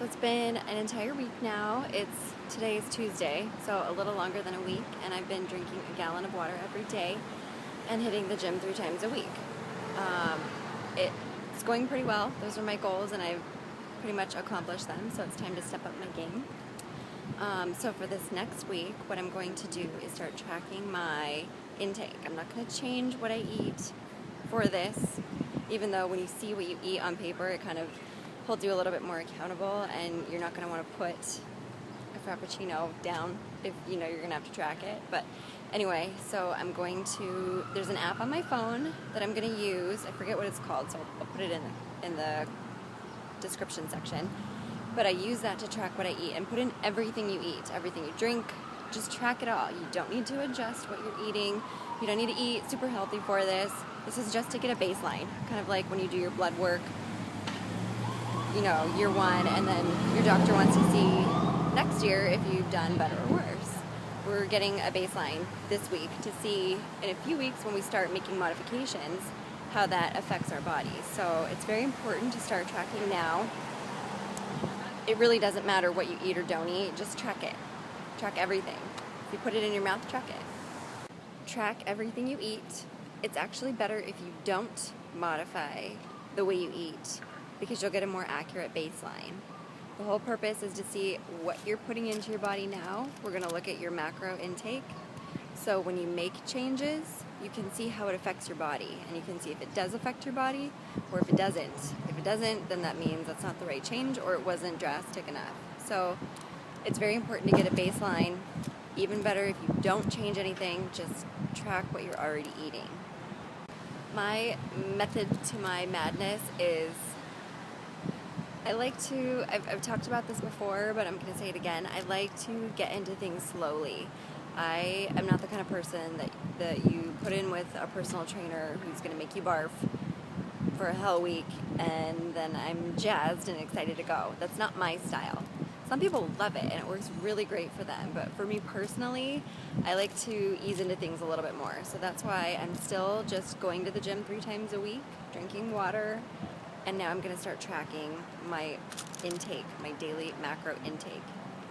So it's been an entire week now. Today is Tuesday, so a little longer than a week, and I've been drinking a gallon of water every day and hitting the gym 3 times a week. It's going pretty well. Those are my goals, and I've pretty much accomplished them, so it's time to step up my game. So for this next week, what I'm going to do is start tracking my intake. I'm not going to change what I eat for this, even though when you see what you eat on paper, it kind of holds you a little bit more accountable, and you're not going to want to put a Frappuccino down if you know you're going to have to track it. But anyway, so there's an app on my phone that I'm going to use. I forget what it's called, so I'll put it in the description section. But I use that to track what I eat and put in everything you eat, everything you drink. Just track it all. You don't need to adjust what you're eating. You don't need to eat super healthy for this. This is just to get a baseline, kind of like when you do your blood work, year 1, and then your doctor wants to see next year if you've done better or worse. We're getting a baseline this week to see in a few weeks when we start making modifications how that affects our bodies. So it's very important to start tracking now. It really doesn't matter what you eat or don't eat, just track it. Track everything. If you put it in your mouth, track it. Track everything you eat. It's actually better if you don't modify the way you eat, because you'll get a more accurate baseline. The whole purpose is to see what you're putting into your body now. We're going to look at your macro intake. So when you make changes, you can see how it affects your body, and you can see if it does affect your body or if it doesn't. If it doesn't, then that means that's not the right change or it wasn't drastic enough. So it's very important to get a baseline. Even better if you don't change anything, just track what you're already eating. My method to my madness is I've talked about this before, but I'm going to say it again. I like to get into things slowly. I am not the kind of person that you put in with a personal trainer who's going to make you barf for a whole week, and then I'm jazzed and excited to go. That's not my style. Some people love it, and it works really great for them. But for me personally, I like to ease into things a little bit more. So that's why I'm still just going to the gym 3 times a week, drinking water, and now I'm going to start tracking my intake, my daily macro intake.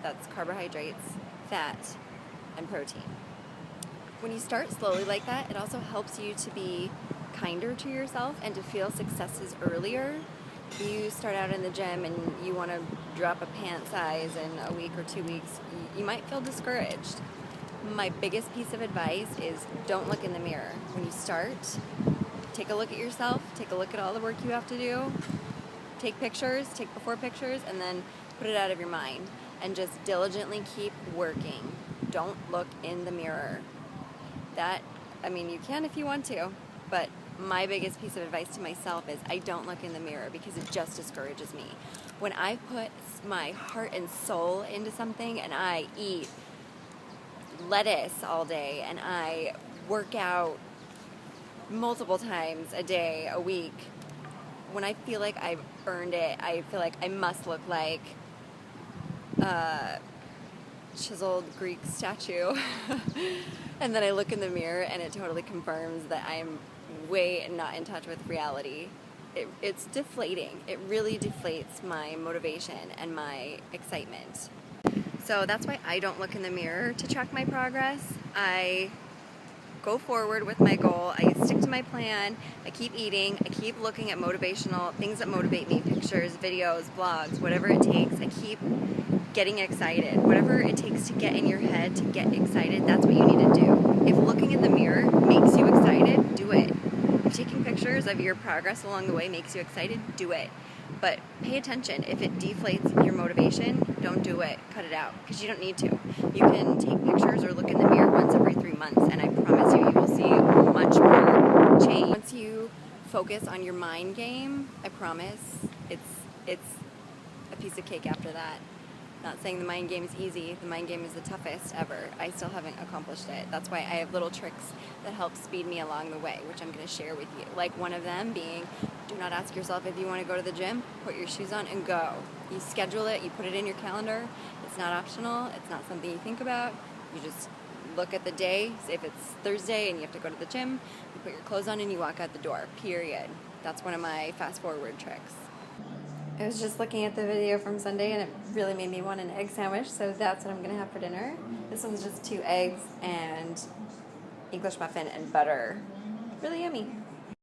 That's carbohydrates, fat, and protein. When you start slowly like that, it also helps you to be kinder to yourself and to feel successes earlier. If you start out in the gym and you want to drop a pant size in a week or 2 weeks, you might feel discouraged. My biggest piece of advice is don't look in the mirror. When you start, take a look at yourself, take a look at all the work you have to do, take pictures, take before pictures, and then put it out of your mind. And just diligently keep working. Don't look in the mirror. You can if you want to, but my biggest piece of advice to myself is I don't look in the mirror because it just discourages me. When I put my heart and soul into something and I eat lettuce all day and I work out multiple times a day, a week, when I feel like I've earned it, I feel like I must look like a chiseled Greek statue. And then I look in the mirror and it totally confirms that I'm way not in touch with reality. It's deflating. It really deflates my motivation and my excitement. So that's why I don't look in the mirror to track my progress. I go forward with my goal. I stick to my plan. I keep eating. I keep looking at motivational things that motivate me, pictures, videos, blogs, whatever it takes. I keep getting excited. Whatever it takes to get in your head to get excited, that's what you need to do. If looking in the mirror makes you excited, do it. If taking pictures of your progress along the way makes you excited, do it. But pay attention. If it deflates your motivation, don't do it. Cut it out, because you don't need to. You can take pictures or look in the mirror once every 3 months, and I promise you will see much more change. Once you focus on your mind game, I promise it's a piece of cake after that. Not saying the mind game is easy. The mind game is the toughest ever. I still haven't accomplished it. That's why I have little tricks that help speed me along the way, which I'm going to share with you. Like one of them being, do not ask yourself if you want to go to the gym. Put your shoes on and go. You schedule it. You put it in your calendar. It's not optional. It's not something you think about. You just look at the day. Say if it's Thursday and you have to go to the gym, you put your clothes on and you walk out the door. Period. That's one of my fast forward tricks. I was just looking at the video from Sunday and it really made me want an egg sandwich, so that's what I'm going to have for dinner. This one's just 2 eggs and English muffin and butter. Really yummy.